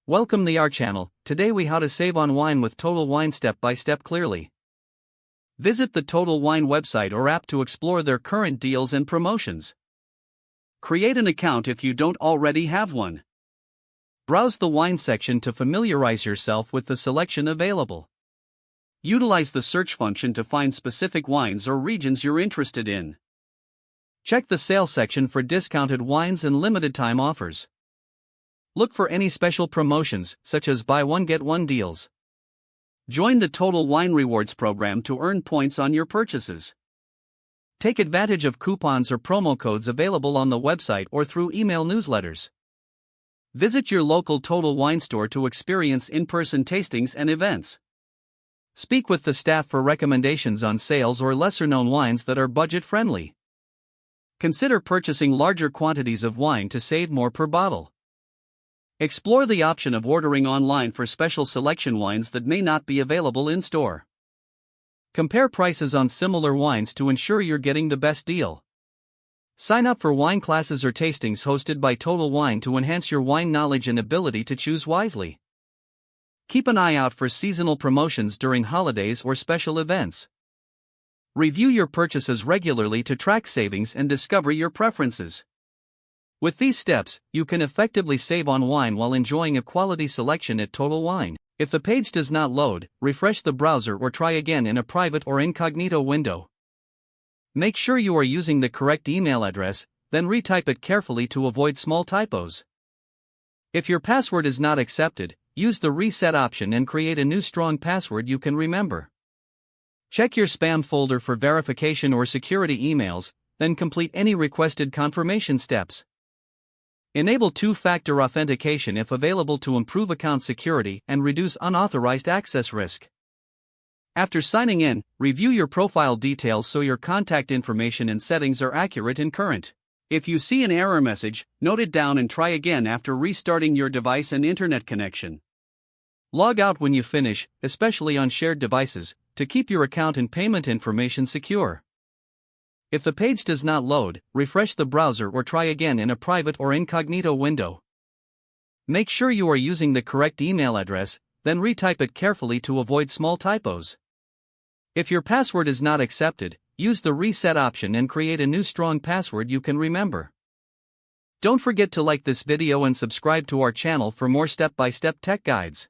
Welcome to our channel. Today we how to save on wine with Total Wine step by step clearly. Visit the Total Wine website or app to explore their current deals and promotions. Create an account if you don't already have one. Browse the wine section to familiarize yourself with the selection available. Utilize the search function to find specific wines or regions you're interested in. Check the sales section for discounted wines and limited time offers. Look for any special promotions, such as buy one get one deals. Join the Total Wine Rewards program to earn points on your purchases. Take advantage of coupons or promo codes available on the website or through email newsletters. Visit your local Total Wine store to experience in-person tastings and events. Speak with the staff for recommendations on sales or lesser-known wines that are budget-friendly. Consider purchasing larger quantities of wine to save more per bottle. Explore the option of ordering online for special selection wines that may not be available in store. Compare prices on similar wines to ensure you're getting the best deal. Sign up for wine classes or tastings hosted by Total Wine to enhance your wine knowledge and ability to choose wisely. Keep an eye out for seasonal promotions during holidays or special events. Review your purchases regularly to track savings and discover your preferences. With these steps, you can effectively save on wine while enjoying a quality selection at Total Wine. If the page does not load, refresh the browser or try again in a private or incognito window. Make sure you are using the correct email address, then retype it carefully to avoid small typos. If your password is not accepted, use the reset option and create a new strong password you can remember. Check your spam folder for verification or security emails, then complete any requested confirmation steps. Enable two-factor authentication if available to improve account security and reduce unauthorized access risk. After signing in, review your profile details so your contact information and settings are accurate and current. If you see an error message, note it down and try again after restarting your device and internet connection. Log out when you finish, especially on shared devices, to keep your account and payment information secure. If the page does not load, refresh the browser or try again in a private or incognito window. Make sure you are using the correct email address, then retype it carefully to avoid small typos. If your password is not accepted, use the reset option and create a new strong password you can remember. Don't forget to like this video and subscribe to our channel for more step-by-step tech guides.